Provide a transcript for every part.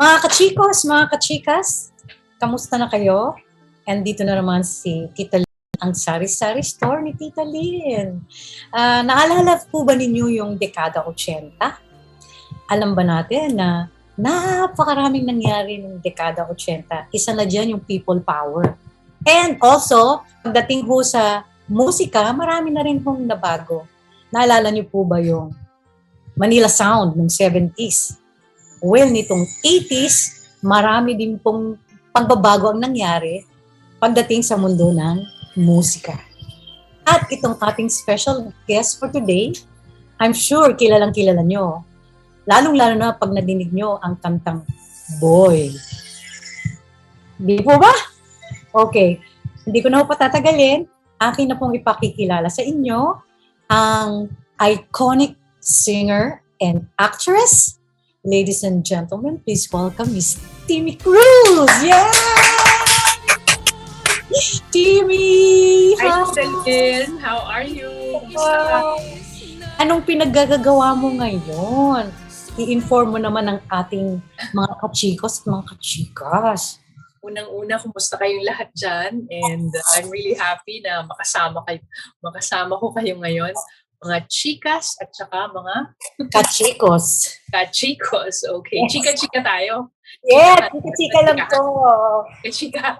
Mga kachikos, mga kachikas, kamusta na kayo? And dito na naman si Tita Lyn, ang Sari-sari Store ni Tita Lyn. Naalala po ba ninyo yung dekada 80? Alam ba natin na napakaraming nangyari ng dekada 80? Isa na dyan yung people power. And also, pagdating po sa musika, marami na rin pong nabago. Naalala niyo po ba yung Manila Sound ng 70s? Well, nitong 80s, marami din pong pagbabago ang nangyari pagdating sa mundo ng musika. At itong ating special guest for today, I'm sure kilalang-kilala nyo. Lalong-lalo na pag nadinig nyo ang kantang Boy. Di po ba? Okay. Hindi ko na po patatagalin. Akin na pong ipakikilala sa inyo ang iconic singer and actress. Ladies and gentlemen, please welcome Miss Timmy Cruz! Yeah! Timmy! Hi, Tita Lyn. How are you? Anong pinaggagawa mo ngayon? I-inform mo naman ang ating mga kachikos at mga kachikas. Unang-una, kumusta kayong lahat dyan? And I'm really happy na makasama ko kayo ngayon. Mga chikas at saka mga Kachikos. kachikos. Okay, chika-chika tayo. Yeah, chika-chika lang to. Chika.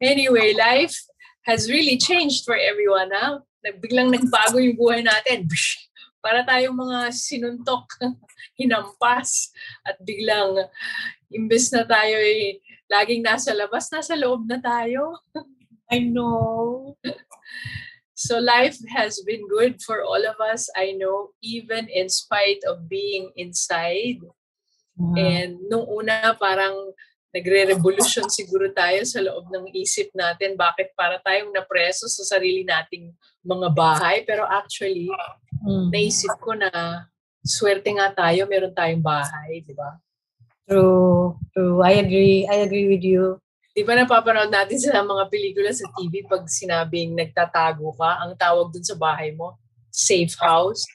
Anyway, life has really changed for everyone. Ha? Biglang nagbago yung buhay natin. Para tayong mga sinuntok, hinampas, at biglang imbes na tayo laging nasa labas, nasa loob na tayo. I know. So life has been good for all of us, I know, even in spite of being inside. And nung una, parang nagre-revolution siguro tayo sa loob ng isip natin, bakit para tayong napreso sa sarili nating mga bahay. Pero actually, naisip ko na swerte nga tayo, meron tayong bahay, di ba? True. I agree with you. Di ba napapanood natin sa mga pelikula sa TV pag sinabing nagtatago ka, ang tawag dun sa bahay mo, safe house.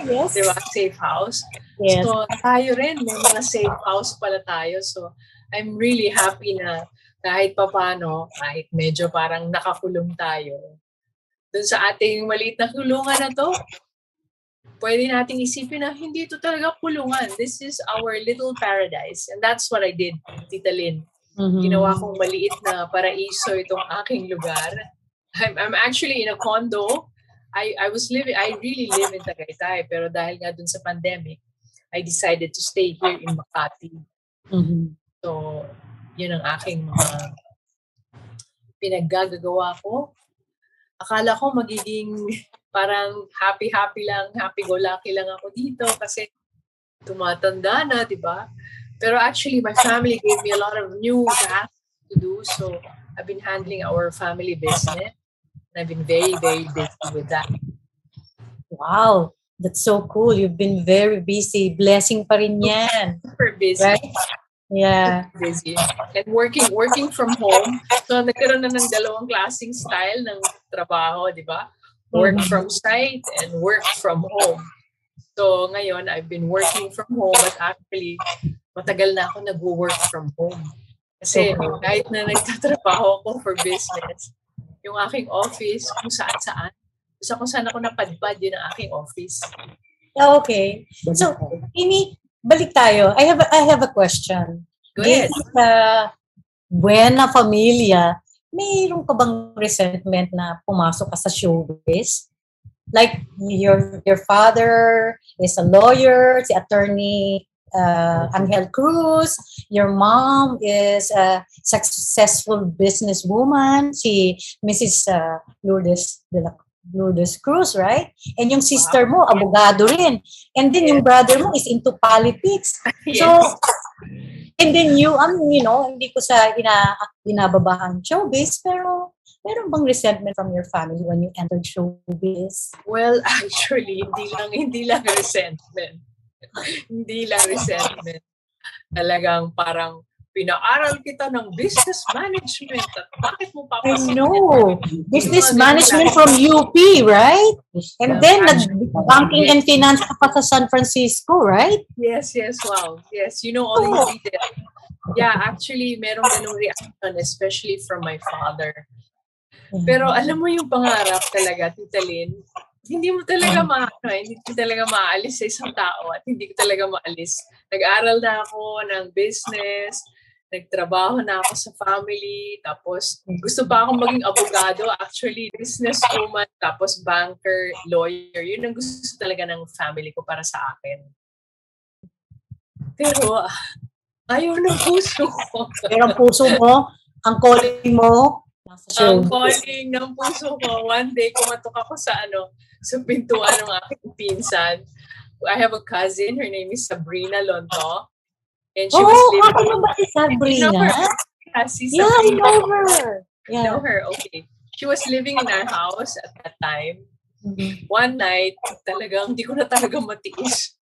Yes. Di ba? Safe house. Yes. So tayo rin, may mga safe house pala tayo. So I'm really happy na kahit papano, kahit medyo parang nakakulong tayo, dun sa ating maliit na kulungan na to, pwede nating isipin na hindi ito talaga kulungan. This is our little paradise. And that's what I did, Tita Lyn. Ginawa kong maliit na paraiso itong aking lugar. I'm actually in a condo. I really live in Tagaytay, pero dahil nga dun sa pandemic, I decided to stay here in Makati. So, yun ang aking mga pinaggagawa ko. Akala ko magiging parang happy-happy lang, happy-go-lucky lang ako dito kasi tumatanda na, di ba? Pero actually, my family gave me a lot of new tasks to do. So, I've been handling our family business. And I've been very, very busy with that. Wow, that's so cool. You've been very busy. Blessing pa rin yan. Super busy. Right? Yeah. Busy. And working from home. So, nagkaroon na ng dalawang klaseng style ng trabaho, di ba? Work from site and work from home. So, ngayon, I've been working from home but actually, matagal na ako nag-work from home. Kasi kahit na nagtatrabaho ako for business, yung aking office, kung saan-saan, kung saan ako napadpad, yun ang aking office. Okay. So, Amy, balik tayo. I have a question. Go ahead. Sa Buena Familia, mayroon ka bang resentment na pumasok ka sa showbiz? Like, your father is a lawyer, si attorney Angel Cruz, your mom is a successful businesswoman, si Mrs. Lourdes Cruz, right? And yung sister mo, abogado rin. And then yung brother mo is into politics. Yes. So, and then you, hindi ko sa binababa ang showbiz, pero meron bang resentment from your family when you entered showbiz? Well, actually, hindi lang resentment. Hindi lang resentment. Talagang parang pinaaral kita ng business management. At bakit mo I papasin know. Business Yung mga management ganun from UP, right? And Yeah, then, actually, nag-banking and finance ka pa sa San Francisco, right? yes, wow. Yes, you know all these details. Yeah, actually, merong ganung reaction, especially from my father. Pero alam mo yung pangarap talaga, Tita Lyn, hindi mo talaga hindi ko talaga maalis sa isang tao at hindi ko talaga maalis. Nag-aral na ako ng business, nagtrabaho na ako sa family, tapos gusto pa akong maging abogado, actually businesswoman, tapos banker, lawyer. Yun ang gusto talaga ng family ko para sa akin. Pero ayaw ng puso ko. Pero ang puso mo, ang calling mo, nasa Ang showbiz. calling ng puso ko, one day kumatok ako sa sa pintuan ng aking pinsan. I have a cousin, her name is Sabrina Lonto. And she was living... Ako ba si Sabrina? You know her? Yeah, si Yeah, I Sabrina. know her. You know her, okay. She was living in our house at that time. One night, talagang hindi ko na talaga matiis.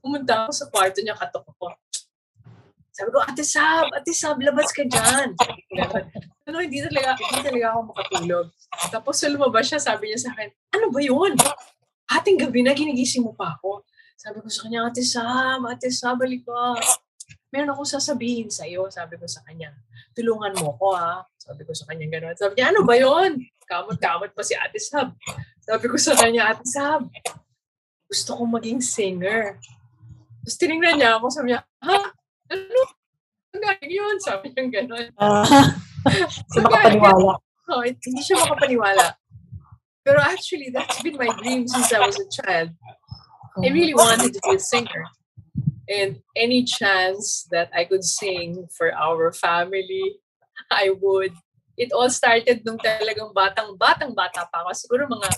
Pumunta ako sa kwarto niya, katok ako. Sabi ko, Ate Sab, labas ka dyan. Ano, hindi talaga ako makatulog. Tapos lumabas siya, sabi niya sa akin, ano ba yun? Ating gabi na, ginigising mo pa ako. Sabi ko sa kanya, Ate Sab, balik ka. Meron akong sasabihin sa'yo, sabi ko sa kanya. Tulungan mo ko ha. Sabi ko sa kanya gano'n. Sabi niya, ano ba yun? Kamot-kamot pa si Ate Sab. Sabi ko sa kanya, Ate Sab, gusto kong maging singer. Tapos tinignan niya ako, sabi niya, ha? Ano? Ang galing yun? Sabi niya gano'n. Hindi makapaniwala. Hindi siya makapaniwala. Pero actually, that's been my dream since I was a child. I really wanted to be a singer. And any chance that I could sing for our family, I would. It all started nung talagang bata pa ako. Siguro mga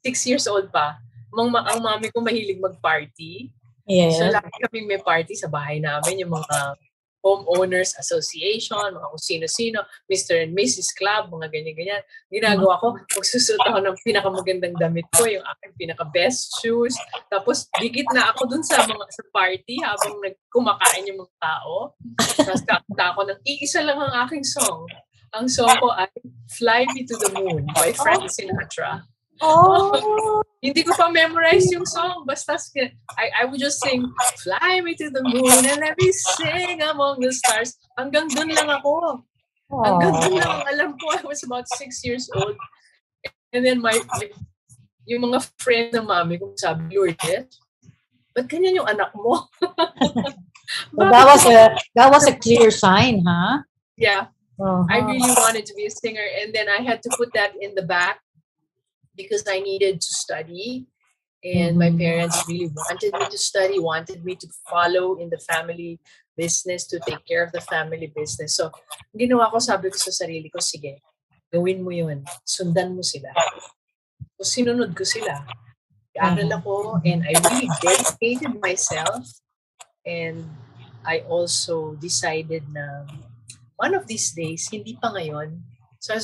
6 years old pa. Ang mami ko mahilig mag-party. Yes. So lagi kaming may party sa bahay namin, yung mga homeowners association, mga kung sino-sino, Mr. and Mrs. Club, mga ganyan-ganyan. Ginagawa ko, magsusuot ako ng pinakamagandang damit ko, yung aking pinaka-best shoes. Tapos, dikit na ako dun sa party habang kumakain yung mga tao. Tapos, kakanta ako ng iisa lang ang aking song. Ang song ko ay Fly Me to the Moon by Frank Sinatra. Hindi ko pa memorize yung song. Basta, I would just sing, fly me to the moon and let me sing among the stars. Hanggang dun lang ako. Hanggang dun lang ang alam ko. I was about 6 years old. And then yung mga friend ng mami ko sabi, Lourdes, ba't ganyan yung anak mo? So that was a clear sign, huh? Yeah. I really wanted to be a singer. And then I had to put that in the back because I needed to study. And my parents really wanted me to study, wanted me to follow in the family business, to take care of the family business. So, ginawa ko, sabi ko sa sarili ko, sige, gawin mo yun. Sundan mo sila. So, sinunod ko sila. Aral ako, and I really dedicated myself. And I also decided na one of these days, hindi pa ngayon. So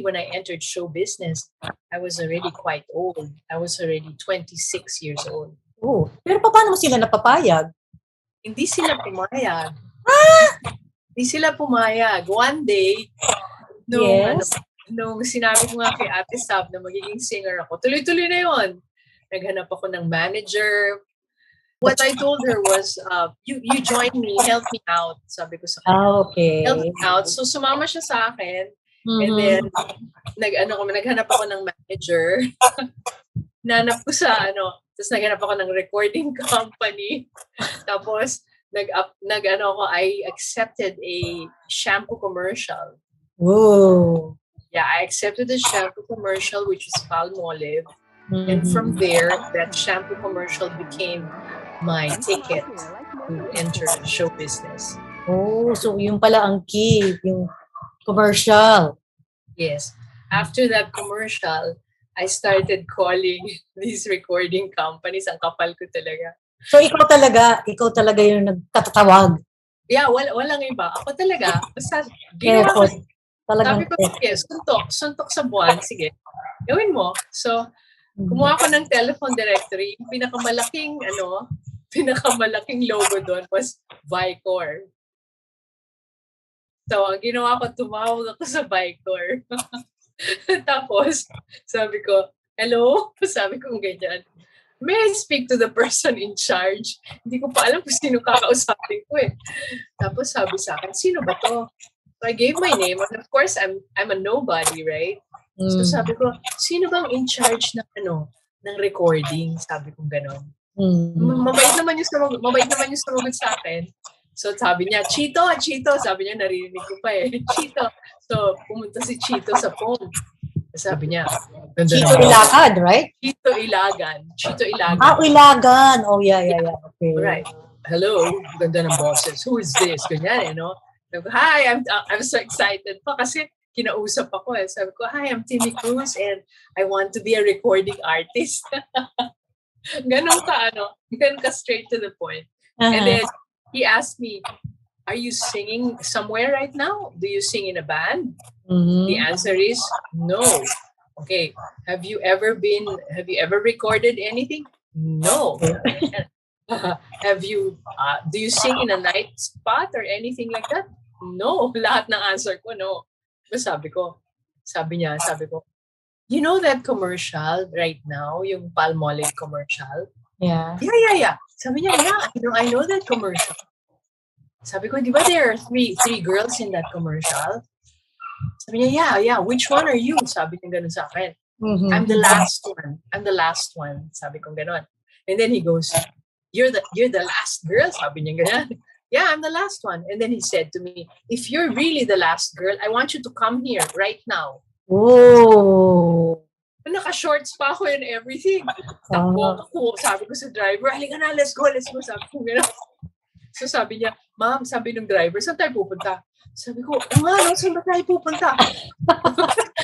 when I entered show business, I was already quite old. I was already 26 years old. Oh, pero paano mo sila napapayag? Hindi sila pumayag. Hindi sila pumayag. One day, nung sinabi ko nga kay Ate Sab na magiging singer ako, tuloy-tuloy na yon. Naghanap ako ng manager. What I told her was, you join me, help me out. Sabi ko sa kanya. Okay. Help me out. So sumama siya sa akin. And then, naghanap ako ng manager. Tapos naghanap ako ng recording company. Tapos, I accepted a shampoo commercial. Whoa. Yeah, I accepted a shampoo commercial, which was Palmolive. And from there, that shampoo commercial became my ticket to enter show business. Oh, so yun pala ang key, yung commercial. Yes. After that commercial, I started calling these recording companies. Ang kapal ko talaga. So ikaw talaga yung nagtatawag. Yeah, walang iba. Ako talaga. Basta ginawa ko. Sabi ko, yes, suntok sa buwan. Sige, gawin mo. So, kumuha ko ng telephone directory. Yung pinakamalaking logo doon was Vicor. So, ang ginawa ko, tumawag ako sa Vicor. Tapos, sabi ko, hello? Sabi ko ganyan. May I speak to the person in charge? Hindi ko pa alam kung sino kakausapin ko eh. Tapos sabi sa akin, sino ba to? So I gave my name and of course I'm a nobody, right? So sabi ko, sino bang in charge ng ng recording? Sabi ko gano'n. Mabait naman yung sumagot sa akin. So sabi niya, Chito, sabi niya, narinig ko pa eh. Chito. So pumunta si Chito sa phone. Sabi niya, Chito Ilagad, right? Chito Ilagan. Ilagan. Oh, yeah. Okay. Right. Hello, ganda ng boses. Who is this? Ganyan, Hi, I'm so excited pa kasi kinausap ako eh. Sabi ko, hi, I'm Timmy Cruz and I want to be a recording artist. Ganun ka straight to the point. And then he asked me, are you singing somewhere right now? Do you sing in a band? The answer is no. Okay. Have you ever recorded anything? No. Do you sing in a night spot or anything like that? No. Lahat ng answer ko, no. Sabi ko, you know that commercial right now, yung Palmolive commercial? Yeah. Yeah. Sabi niya, yeah, I know that commercial. Sabi ko, di ba there are three girls in that commercial? Sabi niya, yeah, which one are you? Sabi niya ganun sa akin. I'm the last one. Sabi ko ganun. And then he goes, you're the last girl? Sabi niya ganun. Yeah, I'm the last one. And then he said to me, if you're really the last girl, I want you to come here right now. Oh. Naka-shorts pa ako and everything. Takbo ako. Sabi ko sa driver, halika na, let's go. Sabi ko ganun. So sabi niya, ma'am, sabi ng driver, saan tayo pupunta? Sabi ko, saan ba tayo pupunta?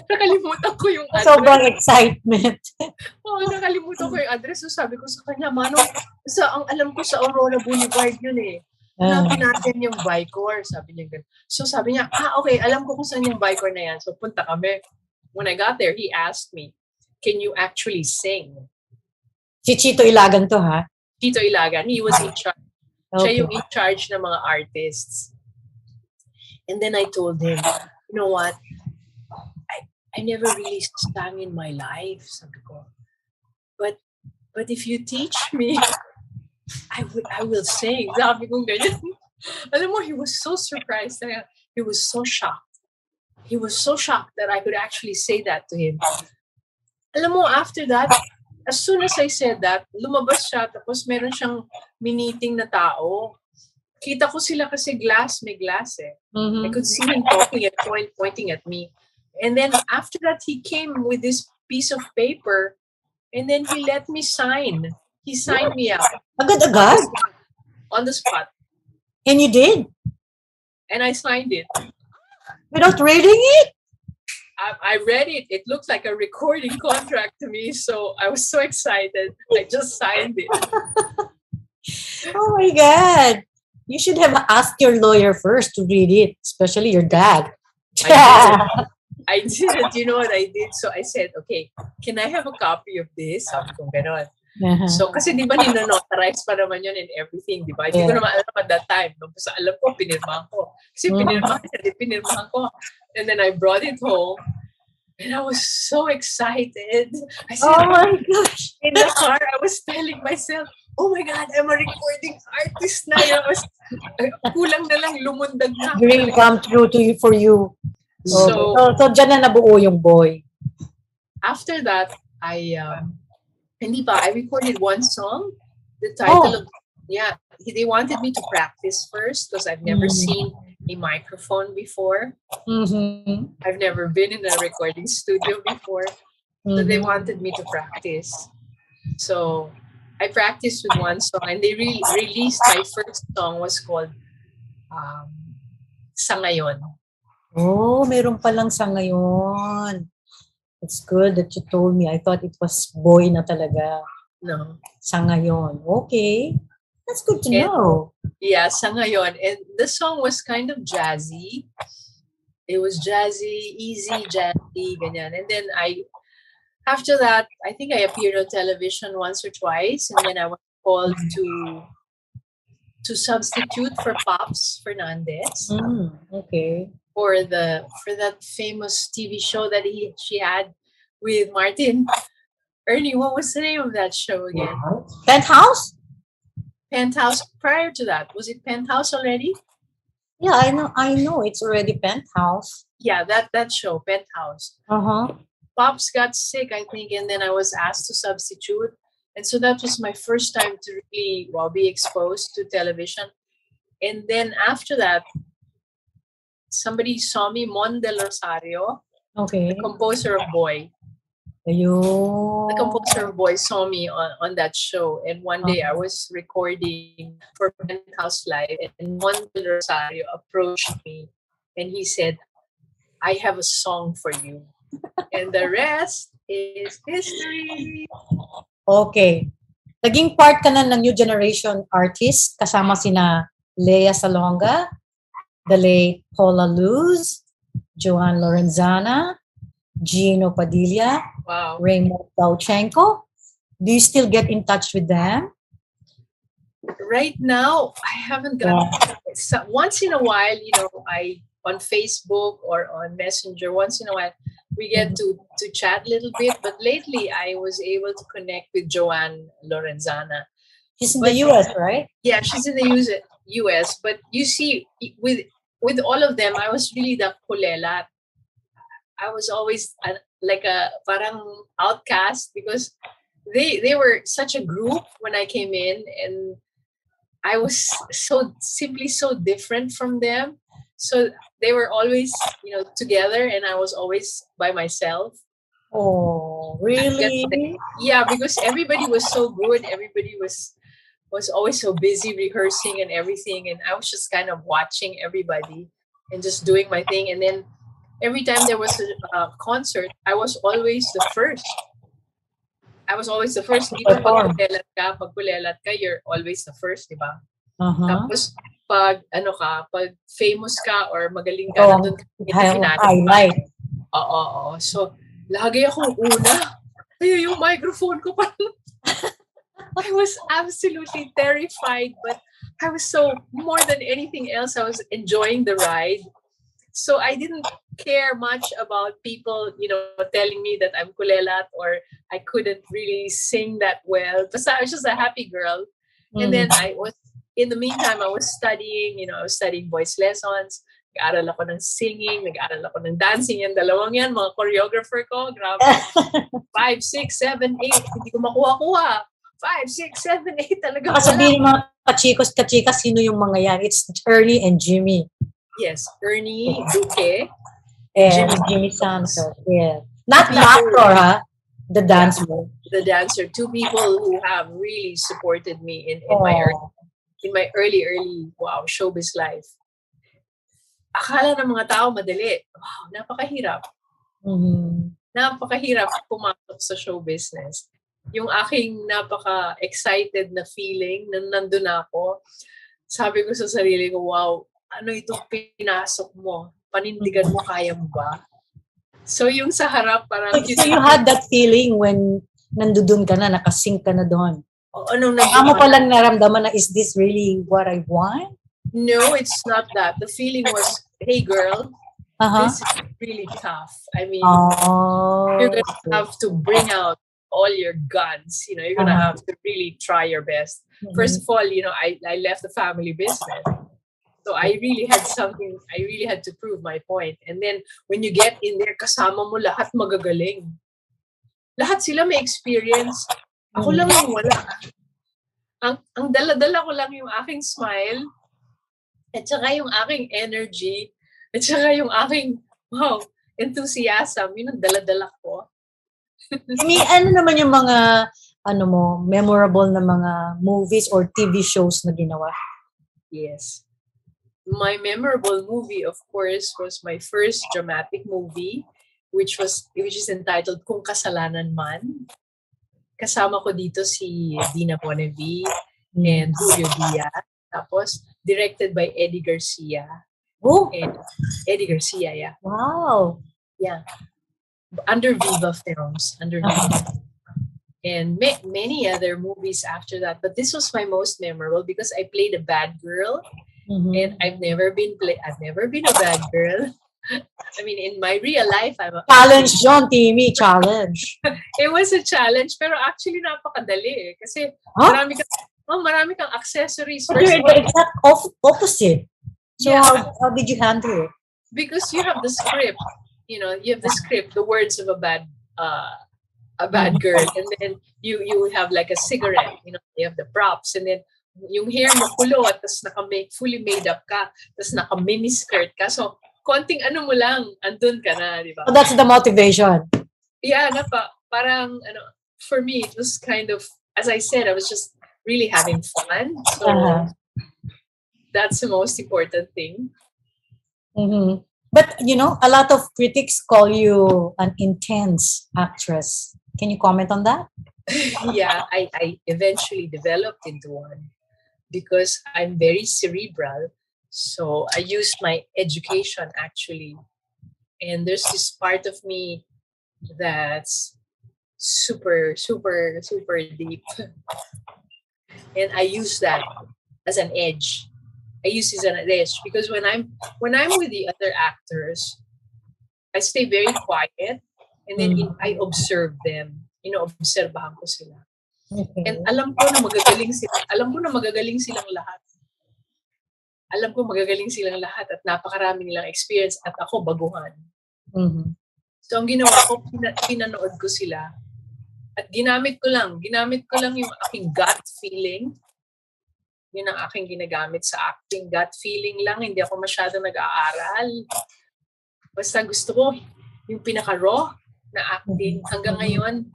Nakalimutan ko yung address. Sobrang excitement. Nakalimutan ko yung address. So sabi ko sa kanya, ang alam ko sa Aurora Boulevard yun eh. Hanapin natin yung Vicor. Sabi niya ganun. So sabi niya, okay, alam ko kung saan yung Vicor na yan. So punta kami. When I got there, he asked me, can you actually sing? Si Chito Ilagan to, ha? Chito Ilagan. He was in charge. Okay. Siya yung in charge ng mga artists. And then I told him, you know what? I never really sang in my life, sabi ko. But if you teach me, I will sing. Sabi ko ganyan. Alam mo, he was so surprised. He was so shocked. He was so shocked that I could actually say that to him. Alam mo, after that, as soon as I said that, lumabas siya, tapos meron siyang miniting na tao. Kita ko sila kasi may glass eh. I could see him talking and pointing at me. And then after that, he came with this piece of paper and then he let me sign. He signed me out. Agad-agad? On the spot. And you did? And I signed it. Without reading it? I read it. It looked like a recording contract to me. So I was so excited. I just signed it. Oh my God. You should have asked your lawyer first to read it, especially your dad. I didn't. You know what I did? So I said, okay, can I have a copy of this? Sabi ko gano'n. So kasi di ba ninonotarize pa naman yun and everything, di ba? Hindi ko naman alam at that time. Basta alam ko, pinirmahan ko. Kasi pinirmahan ko. And then I brought it home. And I was so excited. I said, oh my gosh. In the car, I was telling myself, oh my God, I'm a recording artist na. Kulang na lang, lumundag na. Dream come true for you. So dyan na nabuo yung boy. After that, I recorded one song. The title of, they wanted me to practice first because I've never seen a microphone before. I've never been in a recording studio before. So they wanted me to practice. So I practiced with one song and they released my first song was called Sa Ngayon. Oh, meron palang Sa Ngayon. It's good that you told me. I thought it was boy na talaga. No. Sa Ngayon. Okay. That's good to know. Yeah, Sa Ngayon. And the song was kind of jazzy. It was jazzy, easy, jazzy, ganyan. And then after that, I think I appeared on television once or twice. And then I was called to to substitute for Pops Fernandez Okay. for that famous TV show that she had with Martin. Ernie, what was the name of that show again? Penthouse? Penthouse. Prior to that, was it Penthouse already? Yeah, I know. I know. It's already Penthouse. Yeah, that show, Penthouse. Pops got sick, I think, and then I was asked to substitute. And so that was my first time to really be exposed to television. And then after that, somebody saw me, Mon Del Rosario, Okay. the composer of Boy. The composer of Boy saw me on that show. And one day I was recording for Penthouse Live, and Mon Del Rosario approached me and he said, I have a song for you. And the rest is history. Okay. Naging part ka na ng new generation artist kasama sina Lea Salonga, the late Paula Luz, Joan Lorenzana, Gino Padilla, Raymond Dauchenko. Do you still get in touch with them? Right now, I haven't got. Once in a while, I on Facebook or on Messenger. Once in a while, we get to chat a little bit. But lately, I was able to connect with Joan Lorenzana. She's in the U.S., right? Yeah, she's in the U.S. But you see, with all of them, I was really the kulelat. I was always like a parang outcast because they were such a group when I came in, and I was simply so different from them. So they were always, together, and I was always by myself. Oh, really? Yeah, because everybody was so good. Everybody was always so busy rehearsing and everything, and I was just kind of watching everybody and just doing my thing. And then every time there was a concert, I was always the first. Even pag kulelat ka, you're always the first, di ba? Tapos, pag famous ka or magaling ka, nandun ka highlight. Oo. So, lagi akong una. Kaya yung microphone ko parang I was absolutely terrified, but I was more than anything else, I was enjoying the ride. So I didn't care much about people, telling me that I'm kulelat or I couldn't really sing that well. But I was just a happy girl. And then in the meantime, I was studying, I was studying voice lessons. Nag-aral ako ng singing, nag-aral ako ng dancing. Yung dalawang yan, mga choreographer ko, grabe. 5, 6, 7, 8, hindi ko makuha-kuha. 5, 6, 7, 8 talaga. Sabihin mga kachikos, sino yung mga yan? It's Ernie and Jimmy. Yes, Ernie, Duque, and Jimmy Santos. Yeah. Not the actor, huh? The dancer. The dancer. 2 people who have really supported me in my early showbiz life. Akala ng mga tao madali. Wow, napakahirap. Napakahirap pumasok sa show business. Yung aking napaka-excited na feeling na nandun ako, sabi ko sa sarili ko, wow, ano itong pinasok mo? Panindigan mo, kaya mo ba? So yung sa harap, parang... So you had that feeling when nandun ka na, nakasync ka na doon? Ano pa lang naramdaman na, is this really what I want? No, it's not that. The feeling was, hey girl, this is really tough. I mean, you're going to have to bring out all your guns. You're going to have to really try your best. First of all, I left the family business. So I really had to prove my point. And then when you get in there, kasama mo lahat magagaling. Lahat sila may experience. Ako lang yung wala. Ang dala-dala ko lang yung aking smile, at saka yung aking energy, at saka yung aking, enthusiasm, yun ang dala-dala ko. Ano naman yung mga, memorable na mga movies or TV shows na ginawa? Yes. My memorable movie, of course, was my first dramatic movie, which is entitled Kung Kasalanan Man. Kasama ko dito si Dina Bonevi and Julio Diaz. Tapos, directed by Eddie Garcia. Oh! And Eddie Garcia, yeah. Wow! Yeah. Under Viva Films. and many other movies after that. But this was my most memorable because I played a bad girl, and I've never been a bad girl. I mean, in my real life, Challenge, John, Timmy, challenge. it was a challenge, pero actually napakadali kasi Huh? marami kang accessories. But you're the exact opposite. So Yeah. how did you handle it? Because you have the script, you have the script, the words of a bad girl, and then you have like a cigarette, you have the props, and then yung hair mo kulot, tapos fully made up ka, tapos naka-mini skirt ka, so konting ano mo lang, andun ka na, di ba? So that's the motivation. Yeah, parang, for me, it was kind of, as I said, I was just really having fun, so that's the most important thing. Mm-hmm. But, a lot of critics call you an intense actress. Can you comment on that? Yeah, I eventually developed into one because I'm very cerebral. So I used my education actually. And there's this part of me that's super, super, super deep. And I use that as an edge. I use it as an edge because when I'm with the other actors, I stay very quiet, and then I observe them. Obserbahan ko sila. Okay. And alam ko na magagaling silang lahat. Alam ko magagaling silang lahat at napakarami nilang experience at ako baguhan. Mm-hmm. So ang ginawa ko, pinanood ko sila at ginamit ko lang yung aking gut feeling. Yun ang aking ginagamit sa acting. Gut feeling lang, hindi ako masyado nag-aaral. Basta gusto ko yung pinaka-raw na acting. Hanggang ngayon,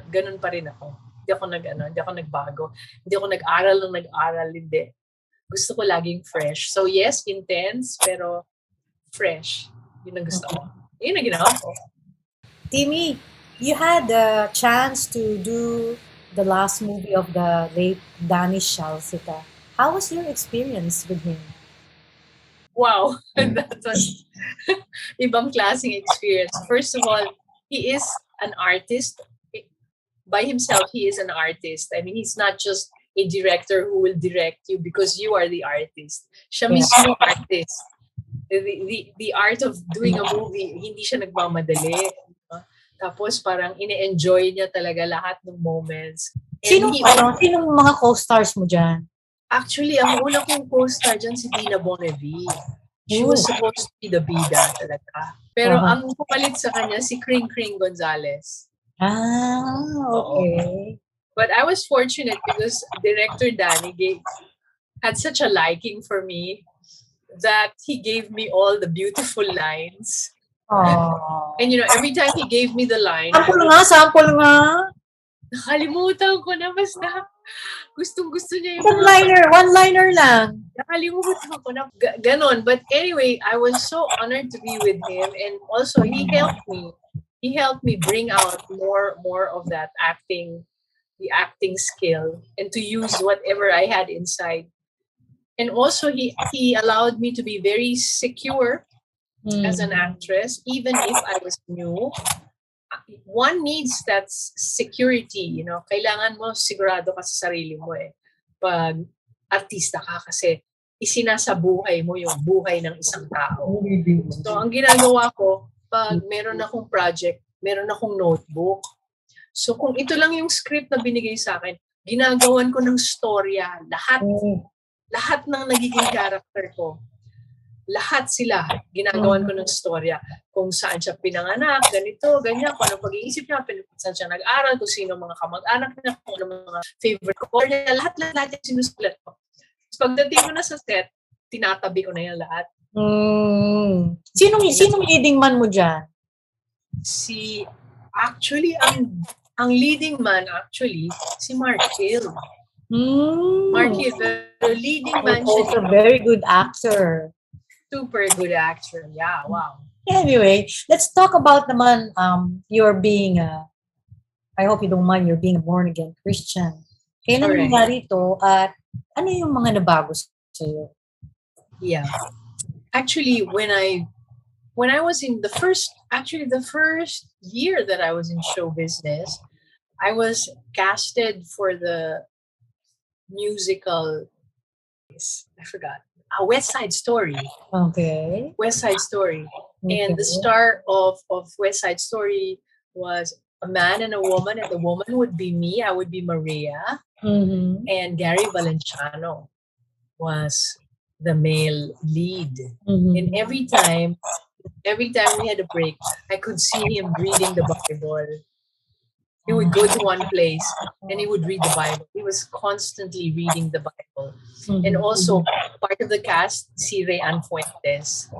ganun pa rin ako. Hindi ako nagbago. Hindi ako nag-aral, hindi. Gusto ko laging fresh. So yes, intense, pero fresh. Yun ang gusto ko. Yun ang ginawa ko. Timmy, you had a chance to do the last movie of the late Danny Shalsita. How was your experience with him? Wow, that was ibang klaseng experience. First of all, he is an artist. By himself, he is an artist. I mean, he's not just a director who will direct you because you are the artist. Siya mismo artist. The art of doing a movie, hindi siya nagmamadali. Tapos parang ine-enjoy niya talaga lahat ng moments. Sinong mga co-stars mo dyan? Actually, ang una kong co-star dyan si Dina Bonnevie. She was supposed to be the bida talaga. Pero ang pumalit sa kanya si Kring Kring Gonzalez. Ah, okay. But I was fortunate because Director Danny had such a liking for me that he gave me all the beautiful lines. Aww. And every time he gave me the line, sample nga. Nakalimutan ko na, basta gustong-gusto niya yung one-liner lang. Nakalimutan ko na. Ganon. But anyway, I was so honored to be with him, and also he helped me. He helped me bring out more of that the acting skill, and to use whatever I had inside. And also he allowed me to be very secure as an actress, even if I was new. One needs that security, Kailangan mo sigurado ka sa sarili mo eh. Pag artista ka kasi isinasabuhay mo yung buhay ng isang tao. So ang ginagawa ko, pag meron akong project, meron akong notebook. So kung ito lang yung script na binigay sa akin, ginagawan ko ng storya. Lahat ng nagiging character ko. Lahat sila, ginagawan ko ng storya. Kung saan siya pinanganak, ganito, ganyan, kung anong pag-iisip niya, saan siya nag-aral, kung sino mga kamag-anak niya, kung ano mga favorite color niya, lahat yung sinusulat ko. So, pagdating ko na sa set, tinatabi ko na yan lahat. Sinong leading man mo dyan? Actually, ang leading man, si Mark Hill. Mark Hill, the leading man siya. Also a very good actor. Super good actor. Yeah, wow. Anyway, let's talk about naman your being I hope you don't mind, you're being a born-again Christian. Kailan nangyari ito at ano yung mga nabago sa'yo? Yeah. Actually, when I was in the first year that I was in show business, I was casted for the musical, I forgot, West Side Story. Okay. West Side Story. And the Okay. star of West Side Story was a man and a woman, and the woman would be me, I would be Maria, Mm-hmm. and Gary Valenciano was the male lead. Mm-hmm. And every time we had a break, I could see him reading the Bible. He would go to one place and he would read the Bible. He was constantly reading the Bible. And also, part of the cast, si Ryan Fuentes.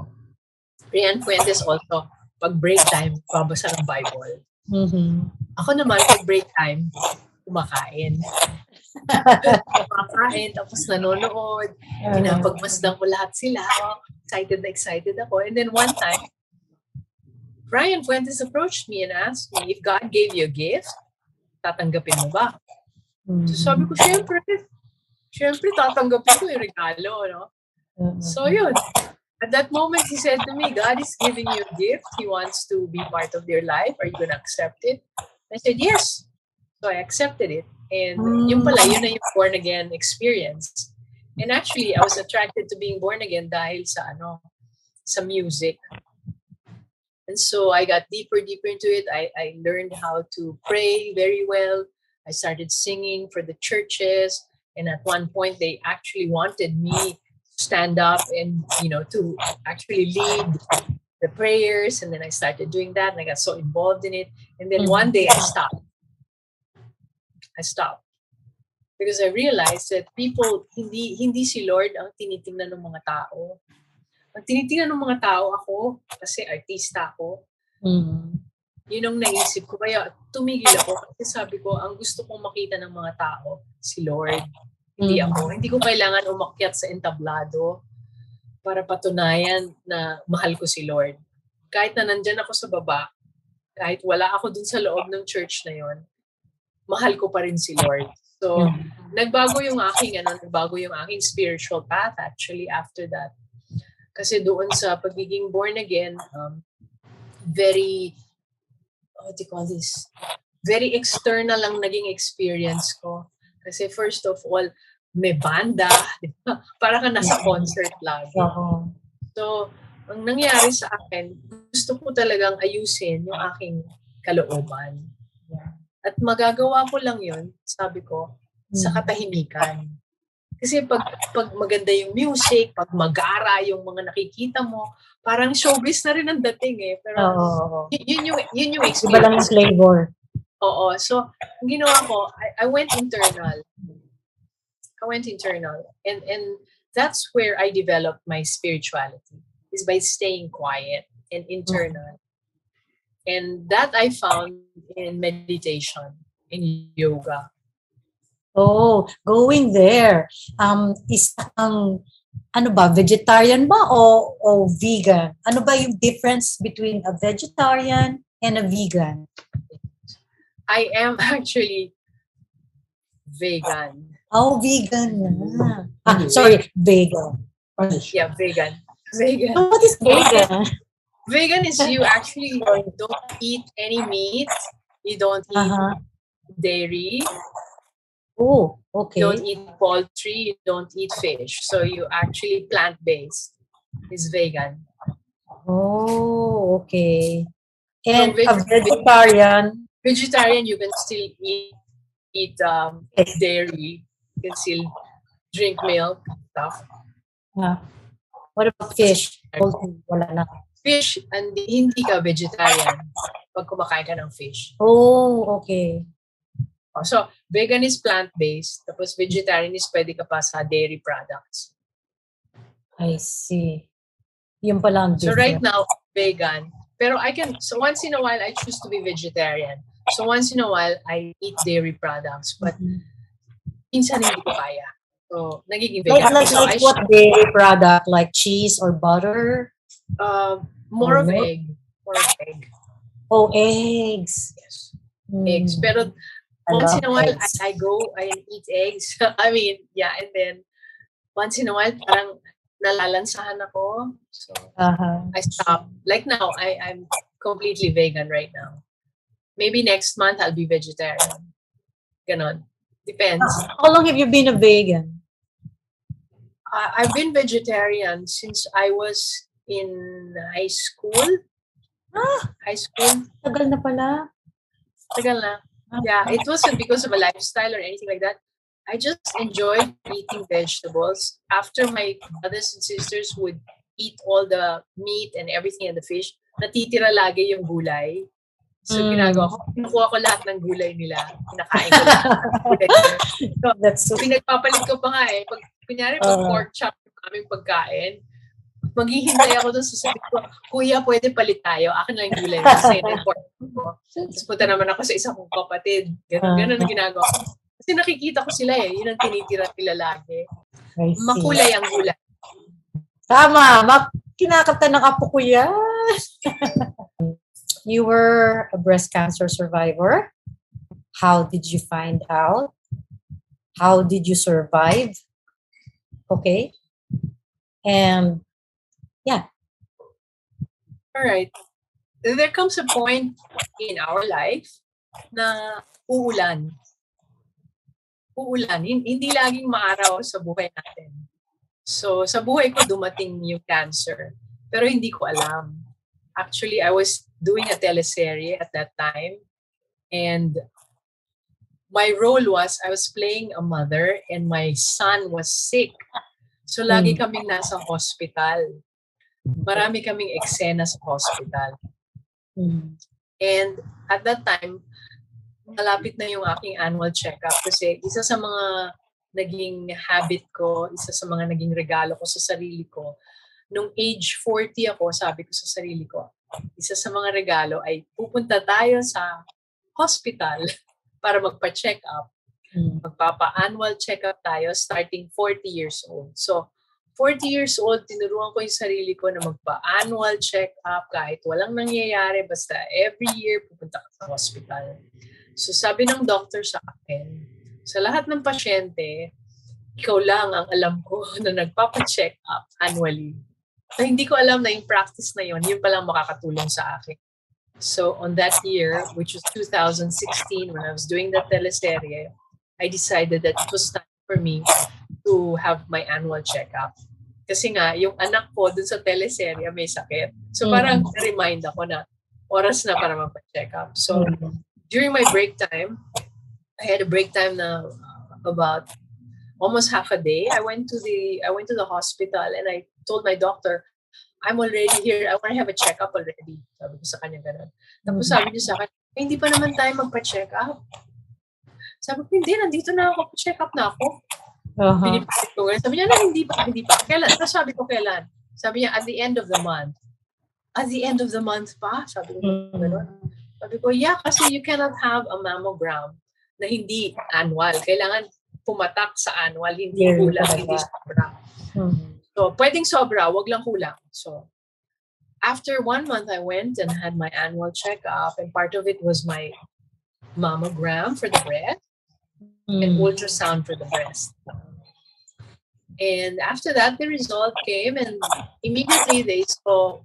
Ryan Fuentes also, pag break time, babasa ng Bible. Mm-hmm. Ako naman, pag break time, kumakain. Kumakain, tapos nanonood. Pinapagmasdan ko lahat sila. Excited na excited ako. And then one time, Ryan Fuentes approached me and asked me if God gave you a gift, tatanggapin mo ba? So sabi ko, syempre tatanggapin ko yung regalo, no? So yun, at that moment, he said to me, God is giving you a gift. He wants to be part of your life. Are you going to accept it? I said, yes. So I accepted it. And yun na yung born again experience. And actually, I was attracted to being born again dahil sa music. And so I got deeper into it. I learned how to pray very well. I started singing for the churches. And at one point, they actually wanted me to stand up and, to actually lead the prayers. And then I started doing that and I got so involved in it. And then one day I stopped. Because I realized that people, hindi si Lord ang tinitingnan ng mga tao. Ang tinitingnan ng mga tao ako, kasi artista ako, yun ang naisip ko. Kaya tumigil ako kasi sabi ko, ang gusto kong makita ng mga tao, si Lord. Hindi ako. Hindi ko kailangan umakyat sa entablado para patunayan na mahal ko si Lord. Kahit na nandyan ako sa baba, kahit wala ako dun sa loob ng church na yon, mahal ko pa rin si Lord. So, nagbago yung aking spiritual path actually after that. Kasi doon sa pagiging born again, very external lang naging experience ko. Kasi first of all, may banda, di ba? Para ka nasa concert lagi. So, ang nangyari sa akin, gusto ko talagang ayusin yung aking kalooban. At magagawa ko lang yun, sabi ko, sa katahimikan. Kasi pag maganda yung music, pag magara yung mga nakikita mo, parang showbiz na rin ang dating eh. Pero yun yung experience. Iba lang yung flavor. Oo. So, ang ginawa ko, I went internal. And that's where I developed my spirituality, is by staying quiet and internal. And that I found in meditation, in yoga. Oh, going there. Vegetarian ba o vegan? Ano ba yung difference between a vegetarian and a vegan? I am actually vegan. Oh, vegan. Sorry, vegan. Yeah, vegan. Vegan. So what is vegan? Vegan is you actually don't eat any meat. You don't eat dairy. Oh, okay. You don't eat poultry. You don't eat fish. So you actually plant-based is vegan. Oh, okay. And So vegetarian, you can still eat dairy. You can still drink milk stuff. What about fish? Wala na. Fish, and hindi ka vegetarian pag kumakain ka ng fish. Oh, okay. So, vegan is plant-based. Tapos vegetarian is pwede ka pa sa dairy products. I see. Yun pala ang difference. So right now, vegan. Pero so once in a while, I choose to be vegetarian. So once in a while, I eat dairy products. But minsan hindi ko kaya. So, nagiging vegan. Like what dairy product? Like cheese or butter? More of egg. Oh, eggs. Yes. Eggs. Pero once in a while, I go and eat eggs. I mean, yeah. And then, once in a while, parang nalalansahan ako. So, I stop. Like now, I'm completely vegan right now. Maybe next month, I'll be vegetarian. Ganon. Depends. How long have you been a vegan? I've been vegetarian since I was in high school. High school. Tagal na pala. Tagal na. Yeah, it wasn't because of a lifestyle or anything like that. I just enjoyed eating vegetables. After my brothers and sisters would eat all the meat and everything and the fish, natitira lagi yung gulay. So, ginagawa ko, kinukuha ko lahat ng gulay nila. Kinakain ko lahat ng gulay nila. So, That's so pinagpapalit ko pa nga eh. Pag, kunyari, pag pork chop yung aming pagkain, maghihintay ako doon sa sabi ko, Kuya, pwede palit tayo. Akin lang yung gulay mo. Kasi yung pork ko. Tapos punta naman ako sa isang kong kapatid. Ganun ang ginagawa ko. Kasi nakikita ko sila eh. Yun ang tinitira nila lagi. Makulay ang gulay. Tama. Kinakata ng apo ko yan. You were a breast cancer survivor. How did you find out? How did you survive? Okay. And yeah. All right. There comes a point in our life na uulan. Uulan. Hindi laging maaraw sa buhay natin. So, sa buhay ko dumating yung cancer. Pero hindi ko alam. Actually, I was doing a teleserye at that time. And my role was, I was playing a mother and my son was sick. So, lagi kaming nasa hospital. Marami kaming eksena sa hospital. And at that time, malapit na yung aking annual checkup kasi isa sa mga naging habit ko, isa sa mga naging regalo ko sa sarili ko, nung age 40 ako, sabi ko sa sarili ko, isa sa mga regalo ay pupunta tayo sa hospital para magpa-check up. Magpapa-annual check-up tayo starting 40 years old. So, 40 years old, tinuruan ko yung sarili ko na magpa-annual check-up kahit walang nangyayari, basta every year pupunta ka sa hospital. So, sabi ng doctor sa akin, sa lahat ng pasyente, ikaw lang ang alam ko na nagpapa-check up annually. So, hindi ko alam na yung practice na yun palang makakatulong sa akin. So, on that year, which was 2016, when I was doing the teleserye, I decided that it was time for me to have my annual checkup. Kasi nga, yung anak ko dun sa teleserye may sakit. So, parang remind ako na oras na para magpa-check up. So, during my break time, I had a break time na about almost half a day. I went to the hospital and I told my doctor, I'm already here. I want to have a checkup already. Sabi ko sa kanya ganun. Tapos sabi niya sa akin, hindi pa naman tayo magpa-check up. Sabi ko, hindi, nandito na ako, check up na ako. Pinipilit ko. Sabi niya, hindi pa. Kailan? Tapos sabi ko, kailan? Sabi niya, at the end of the month. At the end of the month pa? Sabi ko, gano'n. Sabi ko, yeah, kasi you cannot have a mammogram na hindi annual. Kailangan pumatak sa annual, hindi kulang, hindi sobra. So, pwedeng sobra, wag lang kulang. So, after 1 month, I went and had my annual checkup, and part of it was my mammogram for the breast and ultrasound for the breast. And after that, the result came, and immediately they saw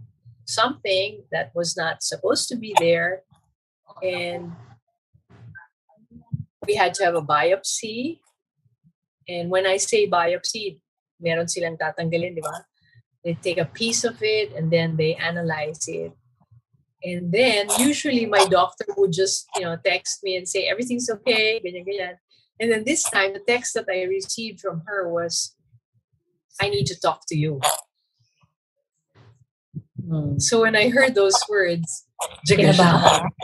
something that was not supposed to be there, and we had to have a biopsy. And when I say biopsy, meron silang tatanggalin, di ba? They take a piece of it and then they analyze it. And then usually my doctor would just, text me and say, everything's okay, ganyan, ganyan. And then this time, the text that I received from her was, I need to talk to you. So when I heard those words, jigajang,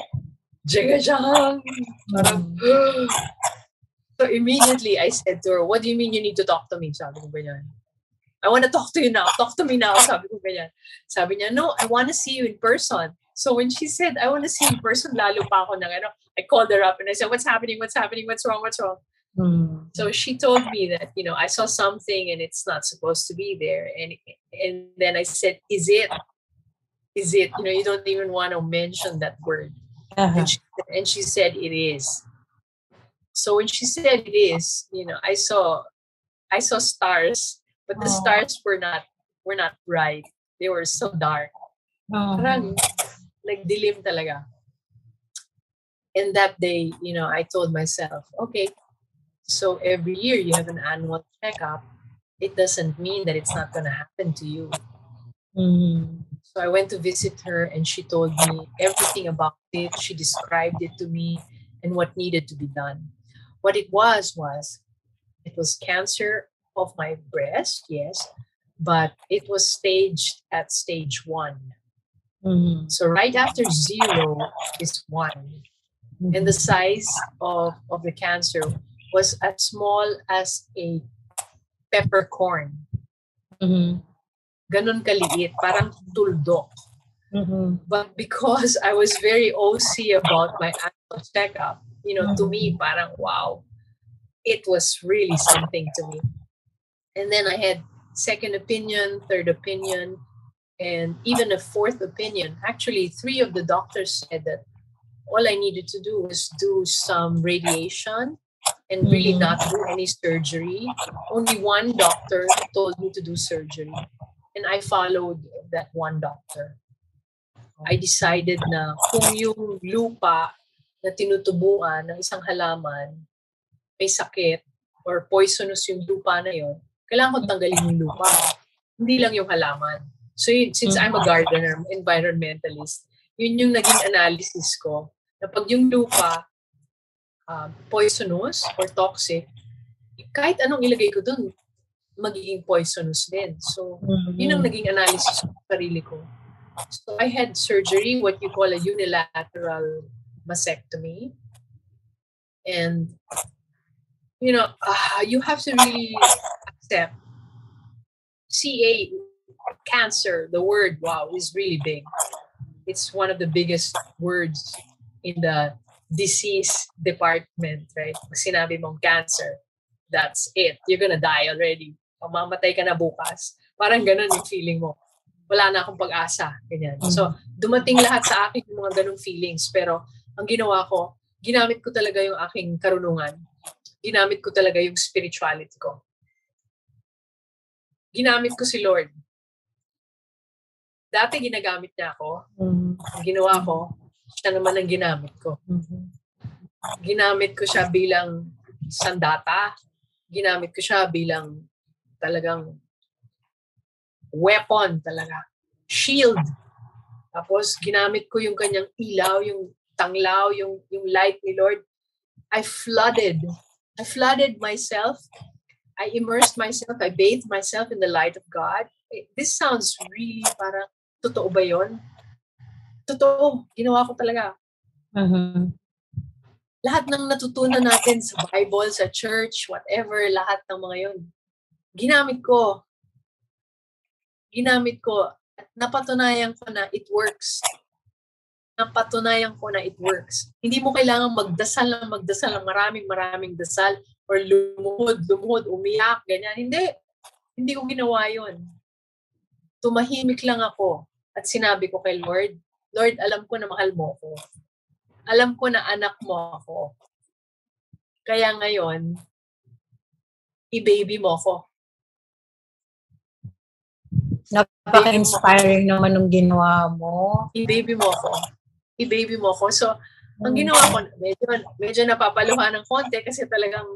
so immediately I said to her, what do you mean you need to talk to me? Sabi ko ganyan. I want to talk to you now. Talk to me now. Sabi ko ganyan. Sabi niya, no, I want to see you in person. So when she said, I want to see you in person, lalo pa ako I called her up and I said, what's happening? What's wrong? So she told me that, I saw something and it's not supposed to be there. And then I said, is it? You don't even want to mention that word. And she said, it is. So when she said it is, I saw stars, but the stars were not bright. They were so dark. Parang like dilim talaga. And that day, I told myself, okay, so every year you have an annual checkup. It doesn't mean that it's not going to happen to you. Mm-hmm. So I went to visit her and she told me everything about it. She described it to me and what needed to be done. What it was it was cancer of my breast, yes, but it was staged at stage 1. Mm-hmm. So right after 0 is 1. And the size of the cancer was as small as a peppercorn. Mm-hmm. Ganon kaliit, parang tuldok. Mm-hmm. But because I was very OC about my annual checkup, to me, parang wow, it was really something to me. And then I had second opinion, third opinion, and even a fourth opinion. Actually, 3 of the doctors said that all I needed to do was do some radiation and really not do any surgery. Only one doctor told me to do surgery. And I followed that one doctor. I decided na kung yung lupa na tinutubuan ng isang halaman may sakit or poisonous yung lupa na yon, kailangan ko tanggalin yung lupa. Hindi lang yung halaman. So since I'm a gardener, environmentalist, yun yung naging analysis ko. Na pag yung lupa poisonous or toxic, kahit anong ilagay ko dun, magiging poisonous din. So, yun ang naging analysis ko sa sarili ko. So, I had surgery, what you call a unilateral mastectomy. And, you have to really accept CA, cancer, the word, wow, is really big. It's one of the biggest words in the disease department, right? Pag sinabi mong cancer, that's it. You're gonna die already. Mamamatay ka na bukas. Parang ganun yung feeling mo. Wala na akong pag-asa. Ganyan. So, dumating lahat sa akin yung mga ganung feelings. Pero, ang ginawa ko, ginamit ko talaga yung aking karunungan. Ginamit ko talaga yung spirituality ko. Ginamit ko si Lord. Dati ginagamit niya ako. Ang ginawa ko, siya naman ang ginamit ko. Ginamit ko siya bilang sandata. Ginamit ko siya bilang talagang weapon talaga. Shield. Tapos ginamit ko yung kanyang ilaw, yung tanglaw, yung light ni Lord. I flooded myself. I immersed myself. I bathed myself in the light of God. This sounds really parang, totoo ba yun? Totoo. Ginawa ko talaga. Lahat ng natutunan natin sa Bible, sa church, whatever, lahat ng mga yun, ginamit ko. At napatunayan ko na it works. Hindi mo kailangan magdasal ng maraming dasal or lumuhod, umiyak, ganyan. Hindi ko ginawa yun. Tumahimik lang ako at sinabi ko kay Lord, Lord, alam ko na mahal mo ako. Alam ko na anak mo ako. Kaya ngayon, i-baby mo ako. Napaka-inspiring naman ng ginawa mo. I-baby mo ako. So, ang ginawa ko, medyo napapaluhan ng konti kasi talagang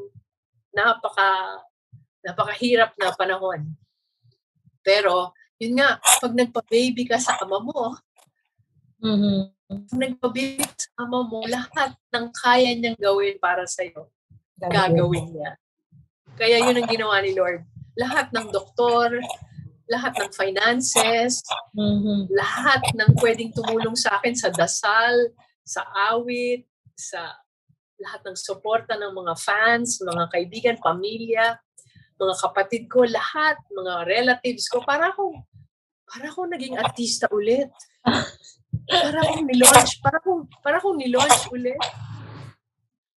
napakahirap na panahon. Pero, yun nga, pag nagpa-baby ka sa ama mo, pag nagpa-baby ka sa ama mo, lahat ng kaya niyang gawin para sa'yo, gagawin niya. Kaya yun ang ginawa ni Lord. Lahat ng doktor, lahat ng finances, lahat ng pwedeng tumulong sa akin sa dasal, sa awit, sa lahat ng suporta ng mga fans, mga kaibigan, pamilya, mga kapatid ko, lahat, mga relatives ko, para akong naging artista ulit. Para akong nilaunch ulit.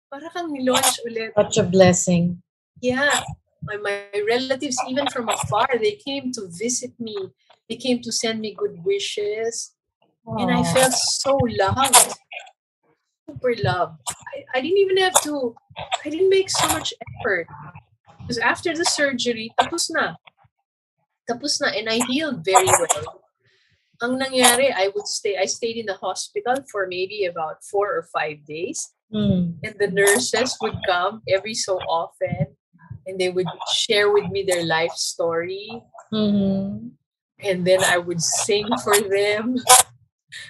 Para kang nilaunch ulit. Such a blessing. Yeah. My relatives, even from afar, they came to visit me. They came to send me good wishes. Aww. And I felt so loved. Super loved. I didn't make so much effort. Because after the surgery, tapos na. And I healed very well. ang nangyari, I stayed in the hospital for maybe about 4 or 5 days. And the nurses would come every so often and they would share with me their life story. And then I would sing for them.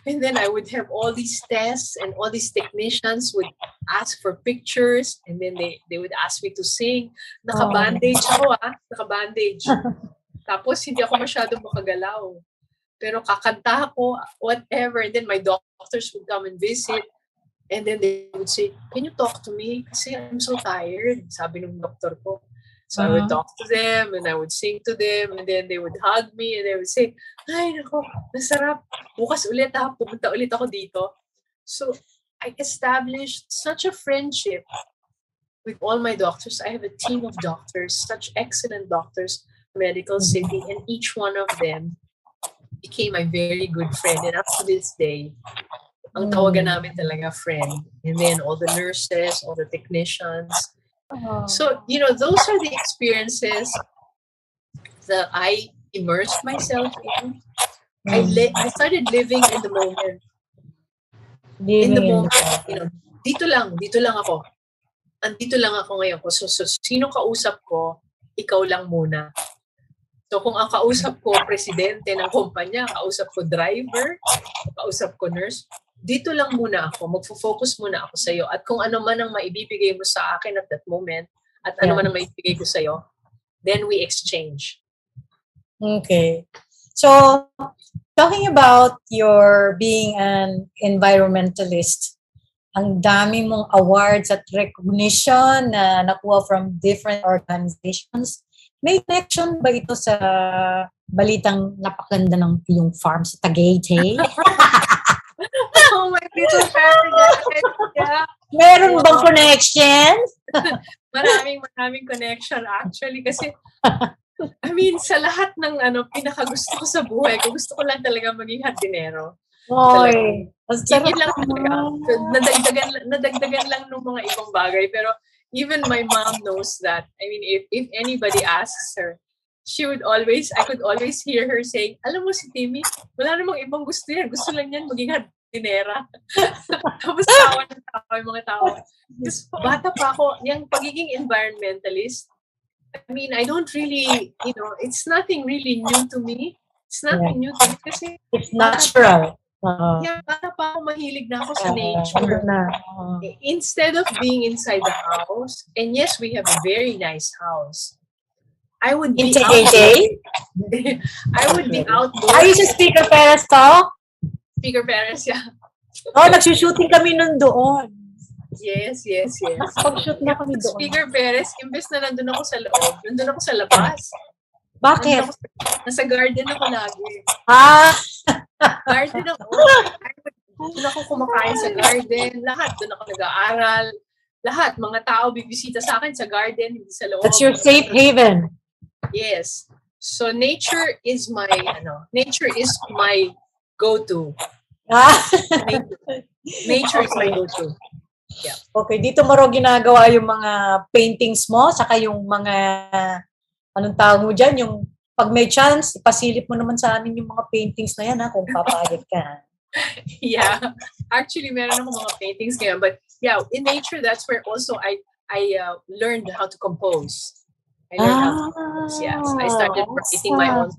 And then I would have all these tests and all these technicians would ask for pictures and then they would ask me to sing. Naka-bandage ako naka-bandage. Tapos hindi ako masyadong makagalaw. Pero kakanta ako, whatever. And then my doctors would come and visit. And then they would say, can you talk to me? Kasi I'm so tired. Sabi ng doctor ko. So I would talk to them and I would sing to them and then they would hug me and they would say, ay nako, nasarap. Bukas ulit pupunta ulit ako dito. So I established such a friendship with all my doctors. I have a team of doctors, such excellent doctors, medical city, and each one of them became my very good friend. And up to this day, ang tawagan namin talaga friend. And then all the nurses, all the technicians. So, those are the experiences that I immersed myself in. I started living in the moment. In the moment, dito lang ako. Andito lang ako ngayon. So sino kausap ko, ikaw lang muna. So kung ang kausap ko, presidente ng kumpanya, kausap ko driver, kausap ko nurse, dito lang muna ako, magfo-focus muna ako sa'yo. At kung ano man ang maibibigay mo sa akin at that moment, at ano man ang maibibigay ko sa'yo, then we exchange. Okay. So, talking about your being an environmentalist, ang dami mong awards at recognition na nakuha from different organizations. May connection ba ito sa balitang napakaganda ng iyong farm sa Tagaytay? Oh, my little paradise. Yeah. Meron bang connection? Maraming connection actually kasi sa lahat ng pinakagusto ko sa buhay ko, gusto ko lang talaga maging hardinero. Oy, yun lang talaga. Nadagdagan lang ng mga ibang bagay pero even my mom knows that. If anybody asks her, I could always hear her saying, alam mo si Timmy, wala namang ibang gusto yan. Gusto lang yan maging hardinera. Tapos tawa yung mga tao. Kasi bata pa ako, yung pagiging environmentalist, I don't really, it's nothing really new to me. It's nothing new to me kasi it's natural. Bata pa ako, mahilig na ako sa nature. Instead of being inside the house, and yes, we have a very nice house. I would be outdoors. Are you sa Speaker Perez to? Speaker Perez, yeah. Nagsushooting kami nun doon. Yes. Pag-shoot na kami doon. Speaker Perez, imbes na nandun ako sa loob, nandun ako sa labas. Bakit? Nasa garden ako lagi. Garden ako. Doon ako kumakain sa garden. Lahat. Doon ako nag-aaral. Lahat. Mga tao bibisita sa akin sa garden, hindi sa loob. That's your safe haven. Yes. So nature is my go-to. Nature is my go-to. Yeah. Okay, dito mo raw ginagawa yung mga paintings mo, saka yung mga, anong tawag mo dyan, yung pag may chance, ipasilip mo naman sa amin yung mga paintings na yan, kung papayag ka. Yeah. Actually, meron akong mga paintings ngayon. But yeah, in nature, that's where also I learned how to compose. I learned how to compose, yes. I started writing my own.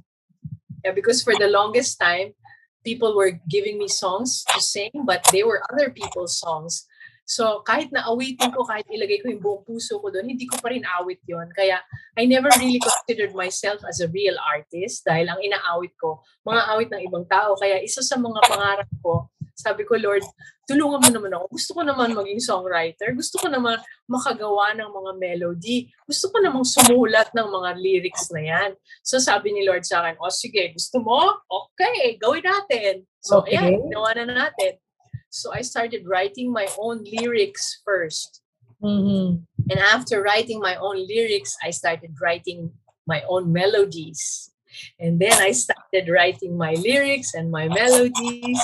Yeah, because for the longest time, people were giving me songs to sing, but they were other people's songs. So kahit na awitin ko, kahit ilagay ko yung buong puso ko doon, hindi ko pa rin awit yon. Kaya I never really considered myself as a real artist dahil ang inaawit ko, mga awit ng ibang tao. Kaya isa sa mga pangarap ko, sabi ko, Lord, tulungan mo naman ako. Gusto ko naman maging songwriter. Gusto ko naman makagawa ng mga melody. Gusto ko namang sumulat ng mga lyrics na yan. So sabi ni Lord sa akin, sige, gusto mo? Okay, gawin natin. So ayan, ginawa na natin. So I started writing my own lyrics first. Mm-hmm. And after writing my own lyrics, I started writing my own melodies. And then I started writing my lyrics and my melodies.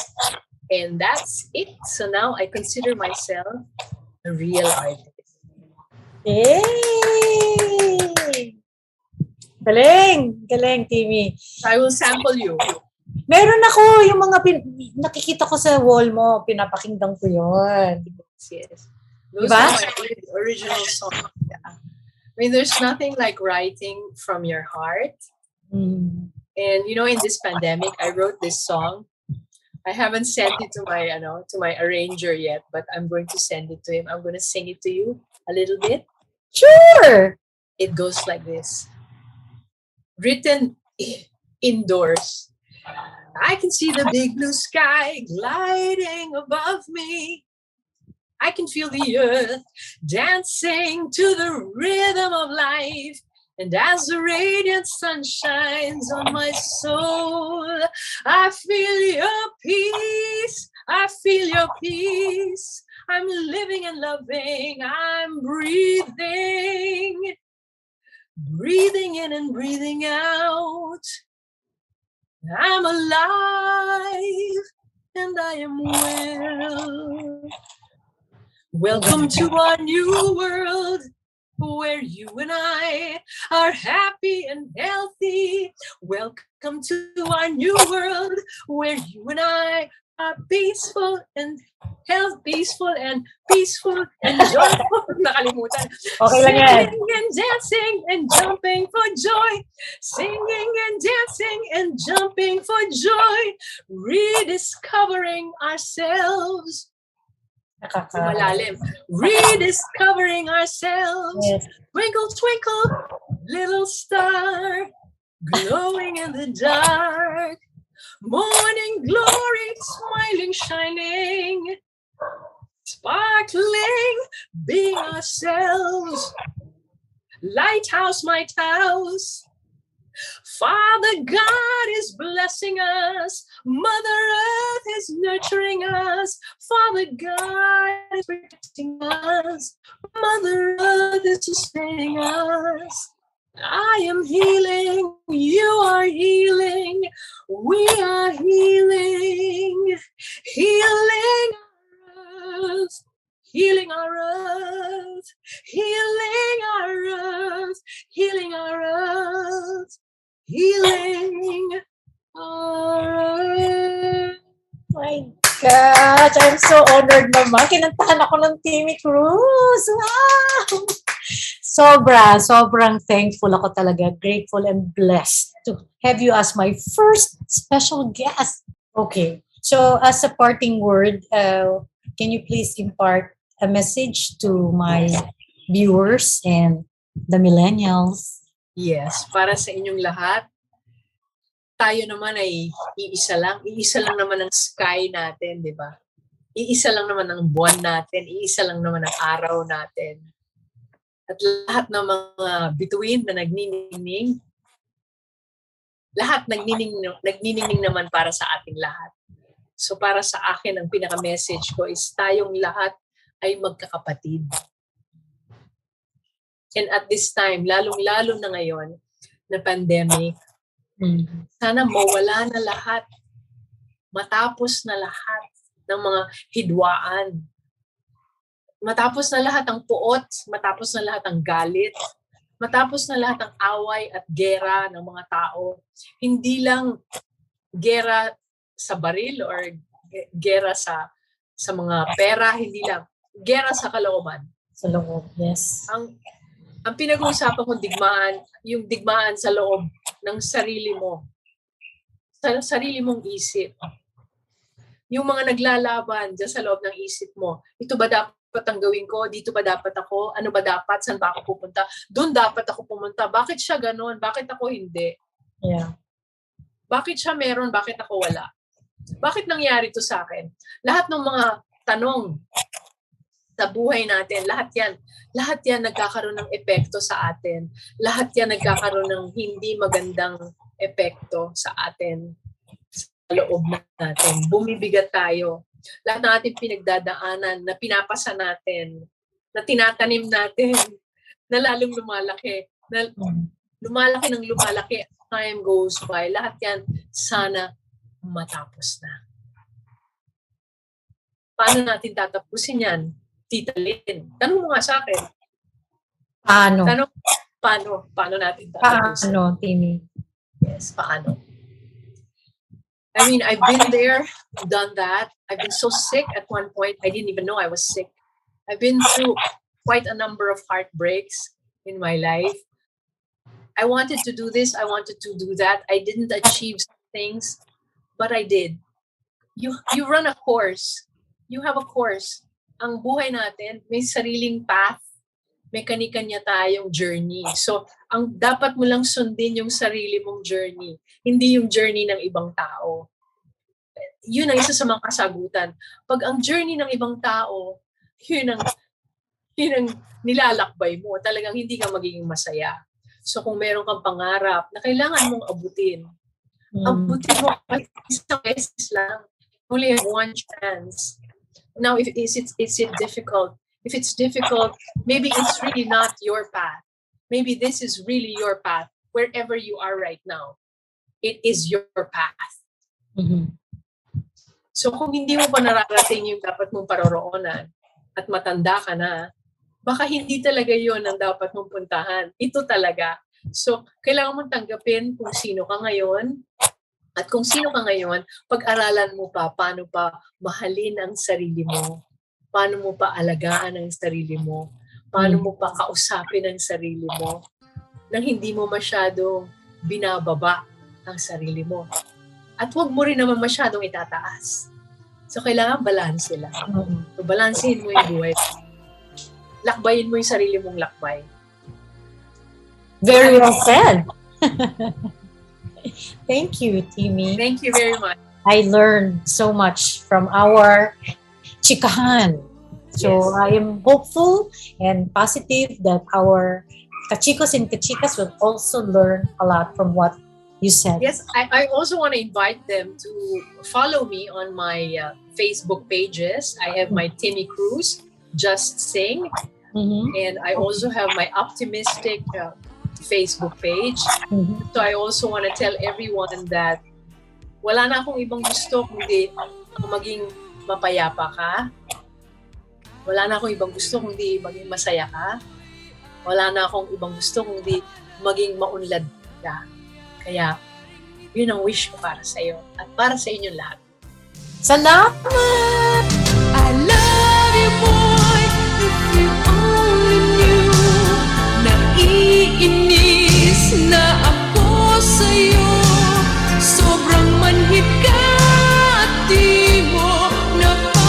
And that's it. So now I consider myself a real artist. Yay! Galing, Timmy. I will sample you. Meron ako yung mga nakikita ko sa wall mo, pinapakinggan ko yun. Yes. Those Diba? are my original songs. Yeah. I mean, there's nothing like writing from your heart. Mm. And you know, in this pandemic, I wrote this song. I haven't sent it to my arranger yet, but I'm going to send it to him. I'm going to sing it to you a little bit. Sure! It goes like this. Written indoors. I can see the big blue sky gliding above me. I can feel the earth dancing to the rhythm of life. And as the radiant sun shines on my soul, I feel your peace. I feel your peace. I'm living and loving. I'm breathing. Breathing in and breathing out. I'm alive and I am well. Welcome to our new world, where you and I are happy and healthy. Welcome to our new world, where you and I are peaceful and peaceful and joyful. Nakalimutan. Okay lang yan. Singing and dancing and jumping for joy. Singing and dancing and jumping for joy. Rediscovering ourselves. Malalim. Rediscovering ourselves. Yes. Twinkle, twinkle, little star, glowing in the dark. Morning glory, smiling, shining, sparkling, being ourselves. Lighthouse, my house. Father God is blessing us. Mother Earth is nurturing us. Father God is protecting us. Mother Earth is sustaining us. I am healing. You are healing. We are healing. Healing our earth. Healing our earth. Healing our earth. Healing our earth. Healing our earth. My gosh, I'm so honored naman. Kinantahan ako ng Timmy Cruz. Wow! Sobrang thankful ako talaga. Grateful and blessed to have you as my first special guest. Okay. So, as a parting word, can you please impart a message to my viewers and the millennials? Yes, para sa inyong lahat, tayo naman ay iisa lang. Iisa lang naman ang sky natin, di ba? Iisa lang naman ang buwan natin. Iisa lang naman ang araw natin. At lahat ng mga bituin na nagniningning, lahat nagniningning naman para sa ating lahat. So para sa akin, ang pinaka-message ko is tayong lahat ay magkakapatid. And at this time, lalong-lalo na ngayon, na pandemic, sana mawala na lahat, matapos na lahat ng mga hidwaan, matapos na lahat ang puot, matapos na lahat ang galit, matapos na lahat ang away at gera ng mga tao. Hindi lang gera sa baril or gera sa mga pera, hindi lang. Gera sa kalooban. Sa loob, yes. Ang pinag-uusapan kong digmaan, yung digmaan sa loob ng sarili mo. Sa sarili mong isip. Yung mga naglalaban dyan sa loob ng isip mo. Ito ba dapat ang gawin ko? Dito ba dapat ako? Ano ba dapat? Saan ba ako pupunta? Doon dapat ako pumunta. Bakit siya ganun? Bakit ako hindi? Yeah. Bakit siya meron? Bakit ako wala? Bakit nangyari to sa akin? Lahat ng mga tanong sa buhay natin, lahat yan nagkakaroon ng epekto sa atin. Lahat yan nagkakaroon ng hindi magandang epekto sa atin, sa loob natin. Bumibigat tayo. Lahat ng ating pinagdadaanan, na pinapasa natin, na tinatanim natin, na lalong lumalaki, na lumalaki ng lumalaki, time goes by. Lahat yan, sana matapos na. Paano natin tatapusin yan? Tita Lyn, tanong mo nga sa akin. Paano? Paano natin tatapusin? Paano, Timmy? Yes, paano? I mean, I've been there, done that. I've been so sick at one point, I didn't even know I was sick. I've been through quite a number of heartbreaks in my life. I wanted to do this, I wanted to do that. I didn't achieve things, but I did. You run a course. You have a course. Ang buhay natin, may sariling path. May kanya-kanya tayong journey. So, ang dapat mo lang sundin yung sarili mong journey, hindi yung journey ng ibang tao. Yun ang isa sa mga kasagutan. Pag ang journey ng ibang tao, yun ang nilalakbay mo, talagang hindi ka magiging masaya. So kung meron kang pangarap na kailangan mong abutin, abutin mo isang beses lang. You only have one chance. Now, is it difficult? If it's difficult, maybe it's really not your path. Maybe this is really your path. Wherever you are right now, it is your path. Mm-hmm. So kung hindi mo pa nararating yung dapat mong paroroonan at matanda ka na, baka hindi talaga yon ang dapat mong puntahan. Ito talaga. So kailangan mong tanggapin kung sino ka ngayon. At kung sino ka ngayon, pag-aralan mo pa paano pa mahalin ang sarili mo. Paano mo pa alagaan ang sarili mo. Paano mo pa kausapin ang sarili mo nang hindi mo masyadong binababa ang sarili mo. At huwag mo rin naman masyadong itataas. So, kailangan balanse lang. So, balansehin mo yung buhay. Lakbayin mo yung sarili mong lakbay. Very well said. Thank you, Timmy. Thank you very much. I learned so much from our chikahan. So, Yes. I am hopeful and positive that our kachikos and kachikas will also learn a lot from what you said. Yes, I also want to invite them to follow me on my Facebook pages. I have my Timmy Cruz, Just Sing, and I also have my Optimistic Facebook page. So I also want to tell everyone that wala na akong ibang gusto kundi maging mapayapa ka. Wala na akong ibang gusto kundi maging masaya ka. Wala na akong ibang gusto kundi maging maunlad ka. Kaya, yun ang wish ko para sa iyo at para sa inyong lahat. Salamat! I love you, boy, if you only knew. Naiinis na ako sa'yo. Sobrang manhid ka at di mo napapansin.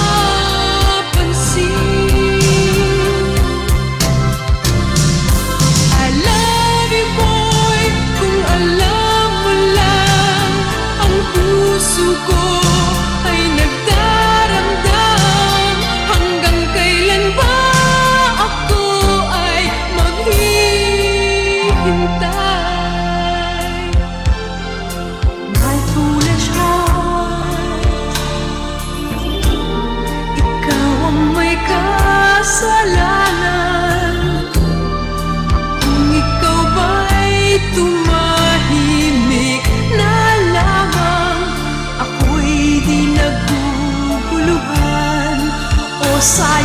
I love you, boy, kung alam mo lang. Ang puso ko ay nagdaramdam. Hanggang kailan ba ako ay maghihintay? My foolish heart, ikaw ang may kasalanan. Kung ikaw ba'y tumahimik na lamang, ako'y di naguguluhan. O sa